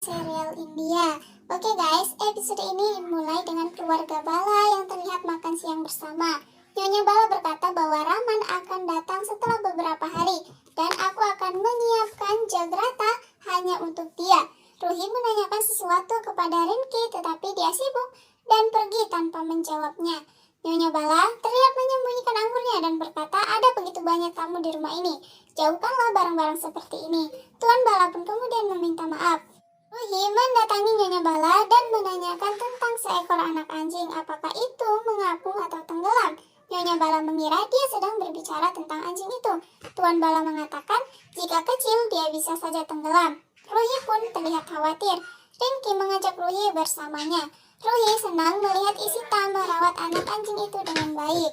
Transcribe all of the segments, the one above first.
Serial India. Oke guys, episode ini dimulai dengan keluarga Bala yang terlihat makan siang bersama. Nyonya Bala berkata bahwa Raman akan datang setelah beberapa hari dan aku akan menyiapkan Jagrata hanya untuk dia. Ruhi menanyakan sesuatu kepada Rinki tetapi dia sibuk dan pergi tanpa menjawabnya. Nyonya Bala terlihat menyembunyikan anggurnya dan berkata ada begitu banyak tamu di rumah ini. Jauhkanlah barang-barang seperti ini. Tuan Bala pun kemudian meminta maaf. Ruhi mendatangi Nyonya Bala dan menanyakan tentang seekor anak anjing, apakah itu mengapung atau tenggelam. Nyonya Bala mengira dia sedang berbicara tentang anjing itu. Tuan Bala mengatakan jika kecil dia bisa saja tenggelam. Ruhi pun terlihat khawatir. Rinki mengajak Ruhi bersamanya. Ruhi senang melihat Isita merawat anak anjing itu dengan baik.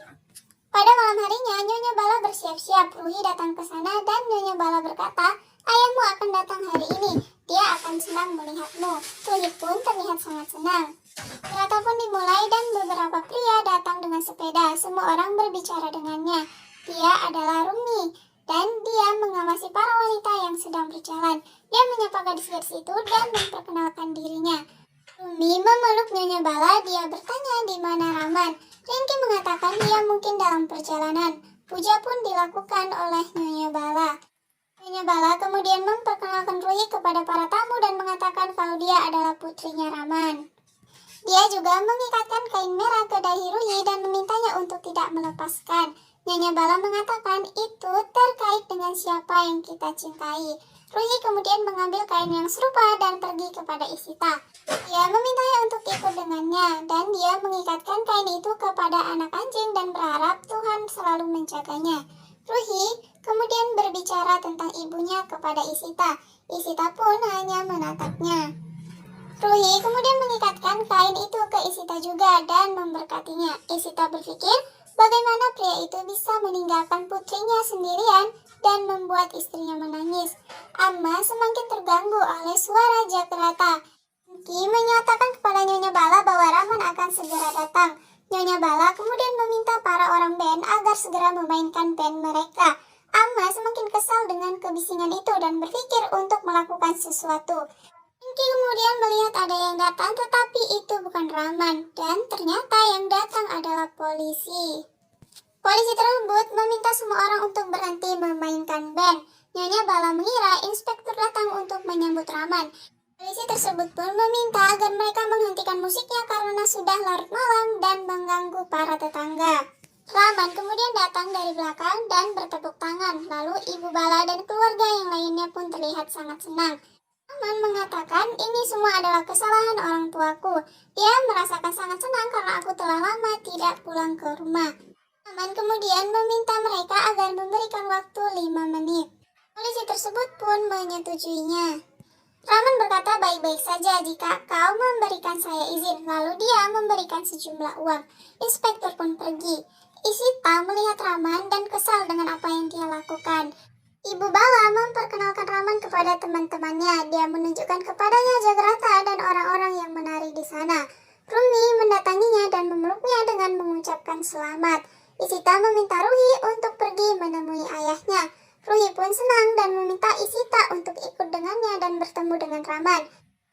Pada malam harinya, Nyonya Bala bersiap-siap. Ruhi datang ke sana dan Nyonya Bala berkata, ayahmu akan datang hari ini. Dia akan senang melihatmu. Ruhi pun terlihat sangat senang. Kereta pun dimulai dan beberapa pria datang dengan sepeda. Semua orang berbicara dengannya. Dia adalah Rumi dan dia mengawasi para wanita yang sedang berjalan. Dia menyapa gadis-gadis itu dan memperkenalkan dirinya. Rumi memeluk Nyonya Bala. Dia bertanya di mana Raman. Rinki mengatakan dia mungkin dalam perjalanan. Puja pun dilakukan oleh Nyonya Bala. Nyonya Bala kemudian memperkenalkan Ruhi kepada para tamu dan mengatakan kalau dia adalah putrinya Raman. Dia juga mengikatkan kain merah ke dahi Ruhi dan memintanya untuk tidak melepaskan. Nyonya Bala mengatakan itu terkait dengan siapa yang kita cintai. Ruhi kemudian mengambil kain yang serupa dan pergi kepada Isita. Dia memintanya untuk ikut dengannya dan dia mengikatkan kain itu kepada anak anjing dan berharap Tuhan selalu menjaganya. Ruhi kemudian berbicara tentang ibunya kepada Isita. Isita pun hanya menatapnya. Ruhi kemudian mengikatkan kain itu ke Isita juga dan memberkatinya. Isita berpikir bagaimana pria itu bisa meninggalkan putrinya sendirian dan membuat istrinya menangis. Amma semakin terganggu oleh suara Jagrata. Rinki menyatakan kepada Nyonya Bala bahwa Raman akan segera datang. Nyonya Bala kemudian meminta para orang band agar segera memainkan band mereka. Amma semakin kesal dengan kebisingan itu dan berpikir untuk melakukan sesuatu. Rinki kemudian melihat ada yang datang tetapi itu bukan Raman dan ternyata yang datang adalah polisi. Polisi tersebut meminta semua orang untuk berhenti memainkan band. Nyonya Bala mengira inspektur datang untuk menyambut Raman. Polisi tersebut pun meminta agar mereka menghentikan musiknya karena sudah larut malam dan mengganggu para tetangga. Raman kemudian datang dari belakang dan bertepuk tangan. Lalu Ibu Bala dan keluarga yang lainnya pun terlihat sangat senang. Raman mengatakan ini semua adalah kesalahan orang tuaku. Dia merasakan sangat senang karena aku telah lama tidak pulang ke rumah. Raman kemudian meminta mereka agar memberikan waktu 5 menit. Polisi tersebut pun menyetujuinya. Raman berkata baik-baik saja jika kau memberikan saya izin. Lalu dia memberikan sejumlah uang. Inspektur pun pergi. Isita melihat Raman dan kesal dengan apa yang dia lakukan. Ibu Bala memperkenalkan Raman kepada teman-temannya. Dia menunjukkan kepadanya Jagrata dan orang-orang yang menari di sana. Rumi mendatanginya dan memeluknya dengan mengucapkan selamat. Isita meminta Ruhi untuk pergi menemui ayahnya. Ruhi pun senang dan meminta Isita untuk ikut dengannya dan bertemu dengan Raman.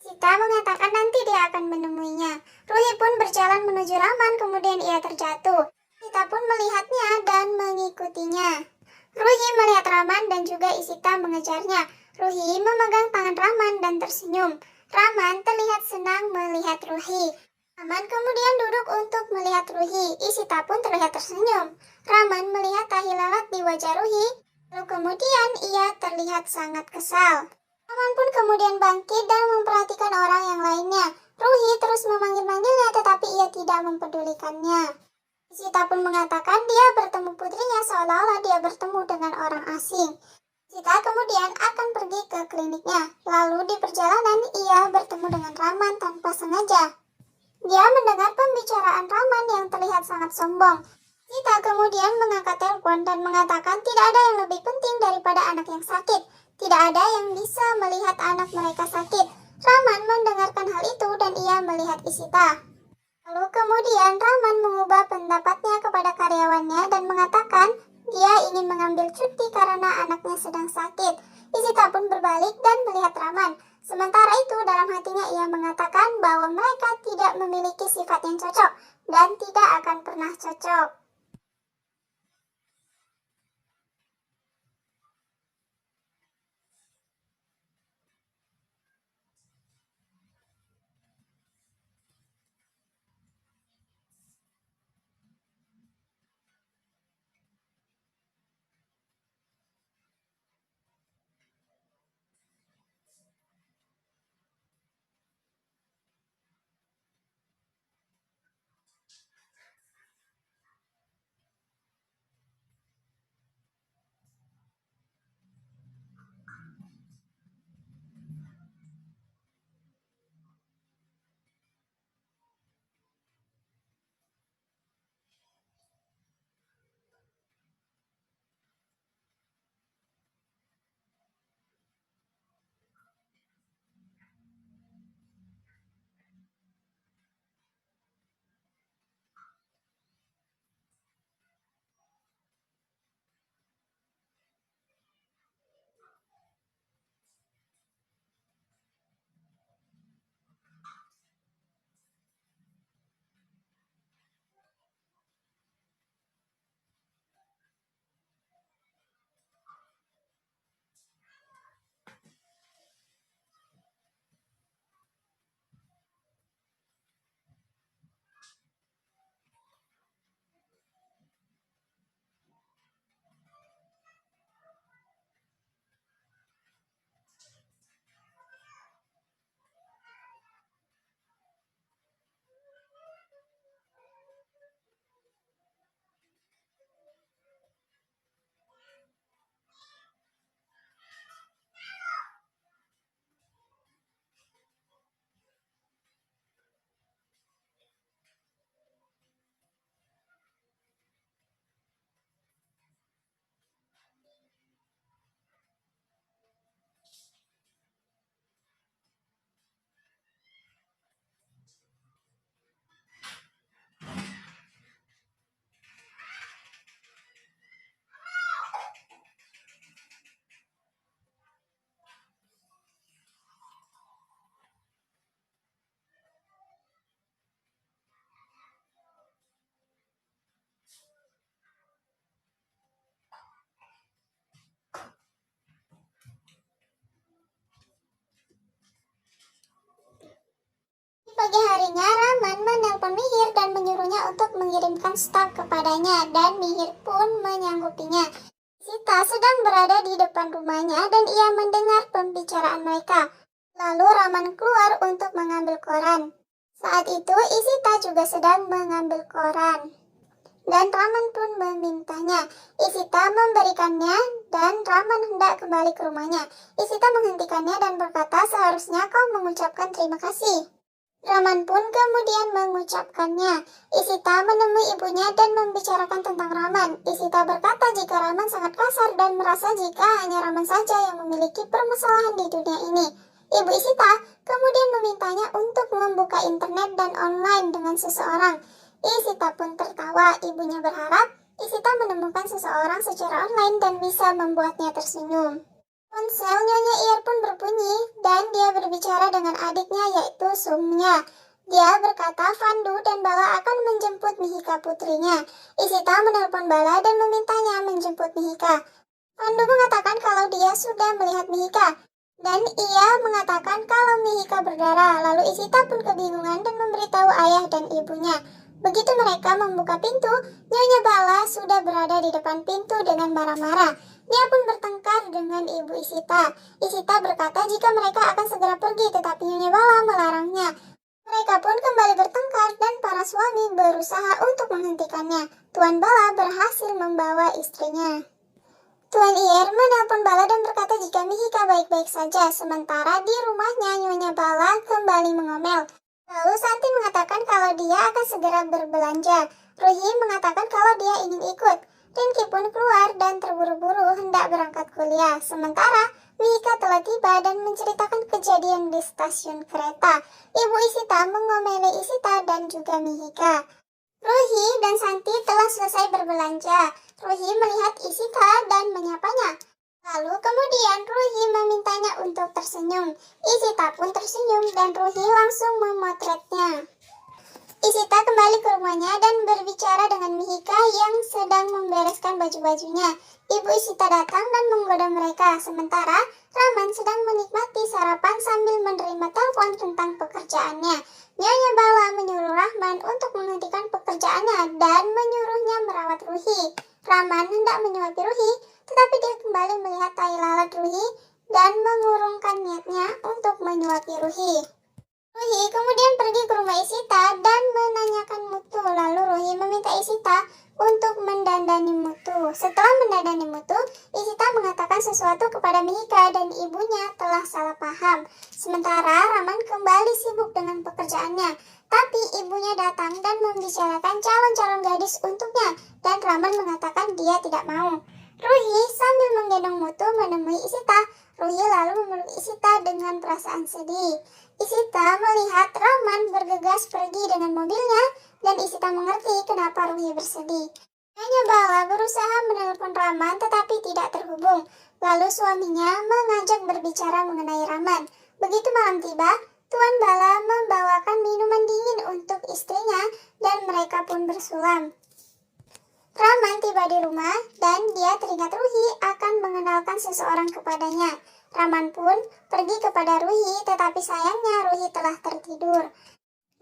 Isita mengatakan nanti dia akan menemuinya. Ruhi pun berjalan menuju Raman, kemudian ia terjatuh. Isita pun melihatnya dan mengikutinya. Ruhi melihat Raman dan juga Isita mengejarnya. Ruhi memegang tangan Raman dan tersenyum. Raman terlihat senang melihat Ruhi. Raman kemudian duduk untuk melihat Ruhi. Isita pun terlihat tersenyum. Raman melihat tahi lalat di wajah Ruhi. Lalu kemudian ia terlihat sangat kesal. Raman pun kemudian bangkit dan memperhatikan orang yang lainnya. Ruhi terus memanggil-manggilnya tetapi ia tidak mempedulikannya. Isita pun mengatakan dia bertemu putrinya seolah-olah dia bertemu dengan orang asing. Isita kemudian akan pergi ke kliniknya. Lalu di perjalanan ia bertemu dengan Raman tanpa sengaja. Dia mendengar pembicaraan Raman yang terlihat sangat sombong. Isita kemudian mengangkat telepon dan mengatakan tidak ada yang lebih penting daripada anak yang sakit. Tidak ada yang bisa melihat anak mereka sakit. Raman mendengarkan hal itu dan ia melihat Isita. Lalu kemudian Raman mengubah pendapatnya kepada karyawannya dan mengatakan dia ingin mengambil cuti karena anaknya sedang sakit. Isita pun berbalik dan melihat Raman. Sementara itu, dalam hatinya ia mengatakan bahwa mereka tidak memiliki sifat yang cocok dan tidak akan pernah cocok. Pagi harinya, Rahman menelpon Mihir dan menyuruhnya untuk mengirimkan stok kepadanya, dan Mihir pun menyanggupinya. Sita sedang berada di depan rumahnya dan ia mendengar pembicaraan mereka. Lalu Rahman keluar untuk mengambil koran. Saat itu Isita juga sedang mengambil koran. Dan Rahman pun memintanya. Isita memberikannya dan Rahman hendak kembali ke rumahnya. Isita menghentikannya dan berkata, seharusnya kau mengucapkan terima kasih. Rahman pun kemudian mengucapkannya. Isita menemui ibunya dan membicarakan tentang Rahman. Isita berkata jika Rahman sangat kasar dan merasa jika hanya Rahman saja yang memiliki permasalahan di dunia ini. Ibu Isita kemudian memintanya untuk membuka internet dan online dengan seseorang. Isita pun tertawa. Ibunya berharap Isita menemukan seseorang secara online dan bisa membuatnya tersenyum. Ponsel Nyonya Ir pun berbunyi dan dia berbicara dengan adiknya yaitu Sumnya. Dia berkata Vandu dan Bala akan menjemput Mihika putrinya. Isita menelpon Bala dan memintanya menjemput Mihika. Vandu mengatakan kalau dia sudah melihat Mihika dan ia mengatakan kalau Mihika berdarah. Lalu Isita pun kebingungan dan memberitahu ayah dan ibunya. Begitu mereka membuka pintu, Nyonya Bala sudah berada di depan pintu dengan marah-marah. Dia pun bertengkar dengan ibu Isita. Isita berkata jika mereka akan segera pergi, tetapi Nyonya Bala melarangnya. Mereka pun kembali bertengkar dan para suami berusaha untuk menghentikannya. Tuan Bala berhasil membawa istrinya. Tuan Ir menelpon Bala dan berkata jika Mihika baik-baik saja, sementara di rumahnya Nyonya Bala kembali mengomel. Lalu Santi mengatakan kalau dia akan segera berbelanja. Ruhi mengatakan kalau dia ingin ikut. Rinki pun keluar dan terburu-buru hendak berangkat kuliah. Sementara Mihika telah tiba dan menceritakan kejadian di stasiun kereta. Ibu Isita mengomeli Isita dan juga Mihika. Ruhi dan Santi telah selesai berbelanja. Ruhi melihat Isita dan menyapanya. Lalu kemudian Ruhi memintanya untuk tersenyum. Ishita pun tersenyum dan Ruhi langsung memotretnya. Ishita kembali ke rumahnya dan berbicara dengan Mihika yang sedang membereskan baju-bajunya. Ibu Ishita datang dan menggoda mereka, sementara Raman sedang menikmati sarapan sambil menerima telepon tentang pekerjaannya. Nyonya Bala menyuruh Rahman untuk menghentikan pekerjaannya dan menyuruhnya merawat Ruhi. Raman hendak menyuapi Ruhi, tetapi dia kembali melihat tai lalat Ruhi dan mengurungkan niatnya untuk menyuapi Ruhi. Ruhi kemudian pergi ke rumah Ishita dan menanyakan Mutu. Lalu Ruhi meminta Ishita untuk mendandani Mutu. Setelah mendandani Mutu, Ishita mengatakan sesuatu kepada Mihika dan ibunya telah salah paham. Sementara Raman kembali sibuk dengan pekerjaannya. Tapi ibunya datang dan membicarakan calon-calon gadis untuknya dan Raman mengatakan dia tidak mau. Ruhi sambil menggendong Mutu menemui Ishita. Ruhi lalu memeluk Ishita dengan perasaan sedih. Ishita melihat Raman bergegas pergi dengan mobilnya dan Ishita mengerti kenapa Ruhi bersedih. Nyonya Bala berusaha menelpon Raman tetapi tidak terhubung. Lalu suaminya mengajak berbicara mengenai Raman. Begitu malam tiba, Tuan Bala membawakan minuman dingin untuk istrinya dan mereka pun bersulam. Raman tiba di rumah dan dia teringat Ruhi akan mengenalkan seseorang kepadanya. Raman pun pergi kepada Ruhi, tetapi sayangnya Ruhi telah tertidur.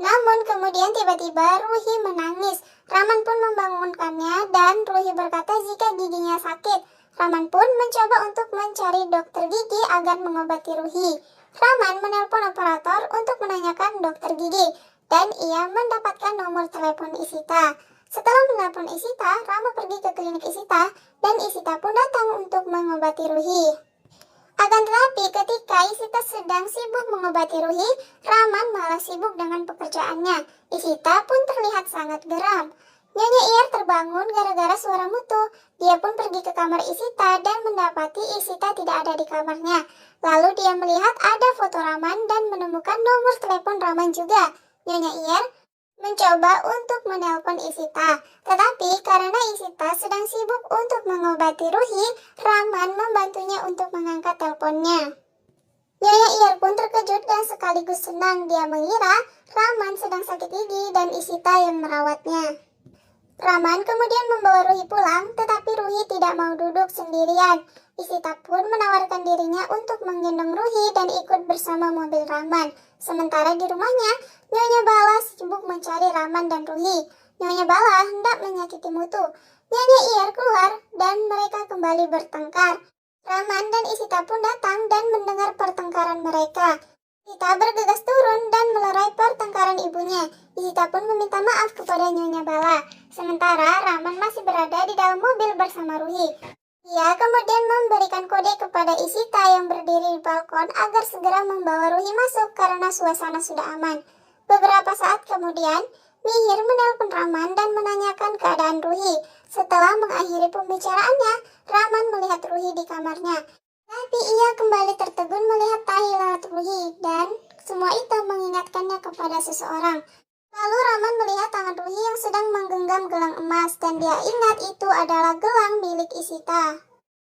Namun kemudian tiba-tiba Ruhi menangis. Raman pun membangunkannya dan Ruhi berkata jika giginya sakit. Raman pun mencoba untuk mencari dokter gigi agar mengobati Ruhi. Raman menelpon operator untuk menanyakan dokter gigi dan ia mendapatkan nomor telepon Ishita. Setelah menelpon Ishita, Rama pergi ke klinik Ishita dan Ishita pun datang untuk mengobati Ruhi. Akan tetapi ketika Ishita sedang sibuk mengobati Ruhi, Raman malah sibuk dengan pekerjaannya. Ishita pun terlihat sangat geram. Nyonya Iyer terbangun gara-gara suara Mutu. Dia pun pergi ke kamar Ishita dan mendapati Ishita tidak ada di kamarnya. Lalu dia melihat ada foto Raman dan menemukan nomor telepon Raman juga. Nyonya Iyer mencoba untuk menelpon Ishita, tetapi karena Ishita sedang sibuk untuk mengobati Ruhi, Raman membantunya untuk mengangkat teleponnya. Nyonya Iyer pun terkejut dan sekaligus senang. Dia mengira Raman sedang sakit gigi dan Ishita yang merawatnya. Raman kemudian membawa Ruhi pulang, tetapi Ruhi tidak mau duduk sendirian. Ishita pun menawarkan dirinya untuk menggendong Ruhi dan ikut bersama mobil Raman. Sementara di rumahnya, Nyonya Bala sibuk mencari Raman dan Ruhi. Nyonya Bala hendak menyakiti Mutu. Nyonya Iyer keluar dan mereka kembali bertengkar. Raman dan Ishita pun datang dan mendengar pertengkaran mereka. Ishita bergegas turun dan melerai pertengkaran ibunya. Ishita pun meminta maaf kepada Nyonya Bala. Sementara Raman masih berada di dalam mobil bersama Ruhi. Ia kemudian memberikan kode kepada Ishita yang berdiri di balkon agar segera membawa Ruhi masuk karena suasana sudah aman. Beberapa saat kemudian, Mihir menelpon Raman dan menanyakan keadaan Ruhi. Setelah mengakhiri pembicaraannya, Raman melihat Ruhi di kamarnya. Tapi ia kembali tertegun melihat tai lalat Ruhi dan semua itu mengingatkannya kepada seseorang. Lalu Raman melihat tangan Ruhi yang sedang menggenggam gelang emas dan dia ingat itu adalah gelang milik Ishita.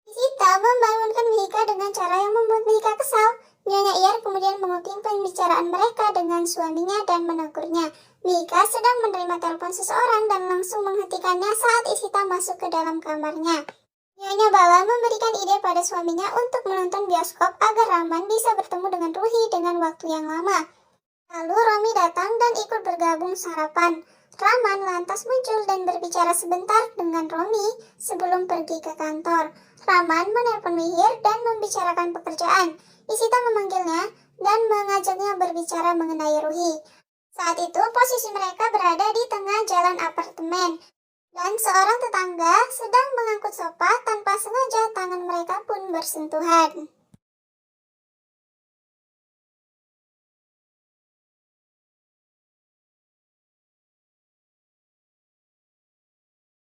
Ishita membangunkan Mihika dengan cara yang membuat Mihika kesal. Nyonya Iyer kemudian menguping pembicaraan mereka dengan suaminya dan menegurnya. Mihika sedang menerima telepon seseorang dan langsung menghentikannya saat Ishita masuk ke dalam kamarnya. Nyonya Bala memberikan ide pada suaminya untuk menonton bioskop agar Raman bisa bertemu dengan Ruhi dengan waktu yang lama. Lalu Romi datang dan ikut bergabung sarapan. Raman lantas muncul dan berbicara sebentar dengan Romi sebelum pergi ke kantor. Raman menelpon Mihir dan membicarakan pekerjaan. Ishita memanggilnya dan mengajaknya berbicara mengenai Ruhi. Saat itu posisi mereka berada di tengah jalan apartemen. Dan seorang tetangga sedang mengangkut sofa tanpa sengaja tangan mereka pun bersentuhan.